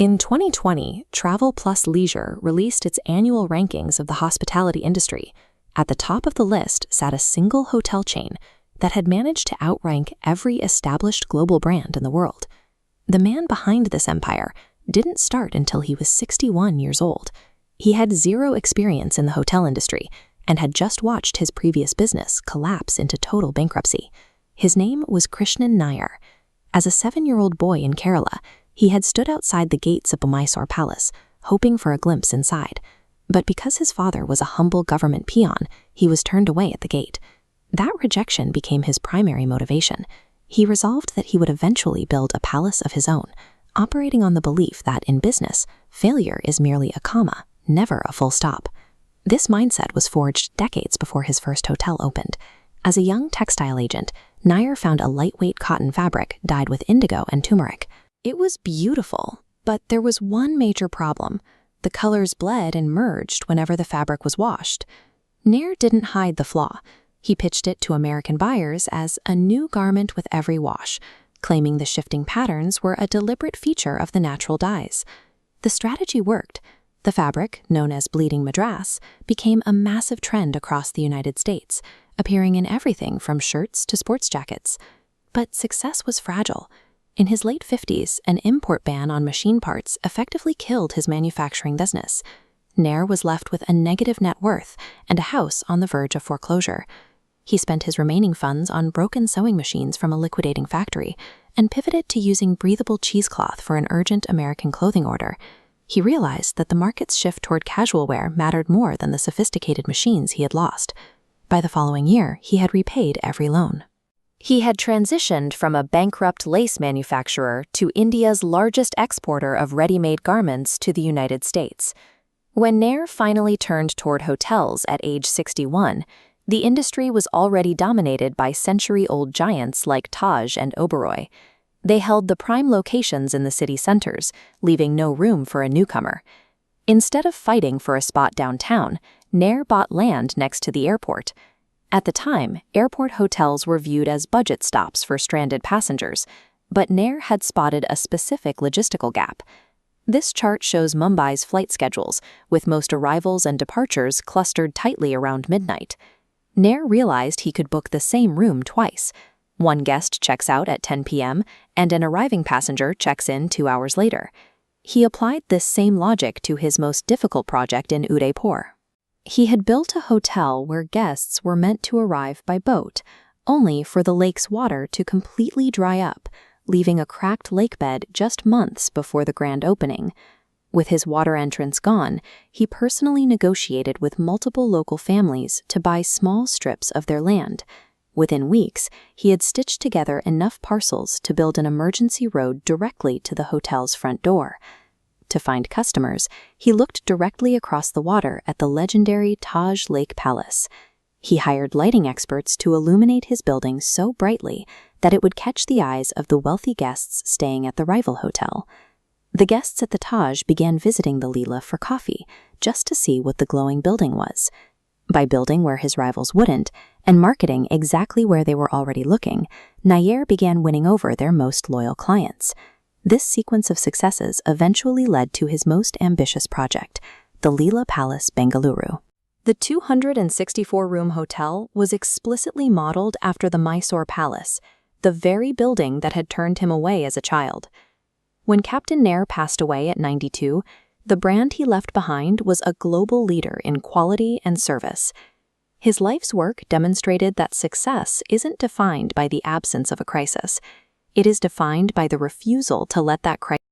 In 2020, Travel Plus Leisure released its annual rankings of the hospitality industry. At the top of the list sat a single hotel chain that had managed to outrank every established global brand in the world. The man behind this empire didn't start until he was 61 years old. He had zero experience in the hotel industry and had just watched his previous business collapse into total bankruptcy. His name was Krishnan Nair. As a 7-year-old boy in Kerala, he had stood outside the gates of the Mysore Palace, hoping for a glimpse inside. But because his father was a humble government peon, he was turned away at the gate. That rejection became his primary motivation. He resolved that he would eventually build a palace of his own, operating on the belief that in business, failure is merely a comma, never a full stop. This mindset was forged decades before his first hotel opened. As a young textile agent, Nair found a lightweight cotton fabric dyed with indigo and turmeric. It was beautiful, but there was one major problem. The colors bled and merged whenever the fabric was washed. Nair didn't hide the flaw. He pitched it to American buyers as a new garment with every wash, claiming the shifting patterns were a deliberate feature of the natural dyes. The strategy worked. The fabric, known as bleeding madras, became a massive trend across the United States, appearing in everything from shirts to sports jackets. But success was fragile. In his late 50s, an import ban on machine parts effectively killed his manufacturing business. Nair was left with a negative net worth and a house on the verge of foreclosure. He spent his remaining funds on broken sewing machines from a liquidating factory and pivoted to using breathable cheesecloth for an urgent American clothing order. He realized that the market's shift toward casual wear mattered more than the sophisticated machines he had lost. By the following year, he had repaid every loan. He had transitioned from a bankrupt lace manufacturer to India's largest exporter of ready-made garments to the United States. When Nair finally turned toward hotels at age 61, the industry was already dominated by century-old giants like Taj and Oberoi. They held the prime locations in the city centers, leaving no room for a newcomer. Instead of fighting for a spot downtown, Nair bought land next to the airport. At the time, airport hotels were viewed as budget stops for stranded passengers, but Nair had spotted a specific logistical gap. This chart shows Mumbai's flight schedules, with most arrivals and departures clustered tightly around midnight. Nair realized he could book the same room twice. One guest checks out at 10 p.m., and an arriving passenger checks in 2 hours later. He applied this same logic to his most difficult project in Udaipur. He had built a hotel where guests were meant to arrive by boat, only for the lake's water to completely dry up, leaving a cracked lakebed just months before the grand opening. With his water entrance gone, he personally negotiated with multiple local families to buy small strips of their land. Within weeks, he had stitched together enough parcels to build an emergency road directly to the hotel's front door. To find customers, he looked directly across the water at the legendary Taj Lake Palace. He hired lighting experts to illuminate his building so brightly that it would catch the eyes of the wealthy guests staying at the rival hotel. The guests at the Taj began visiting the Leela for coffee, just to see what the glowing building was. By building where his rivals wouldn't, and marketing exactly where they were already looking, Nair began winning over their most loyal clients. This sequence of successes eventually led to his most ambitious project, the Leela Palace, Bengaluru. The 264-room hotel was explicitly modeled after the Mysore Palace, the very building that had turned him away as a child. When Captain Nair passed away at 92, the brand he left behind was a global leader in quality and service. His life's work demonstrated that success isn't defined by the absence of a crisis. It is defined by the refusal to let that crisis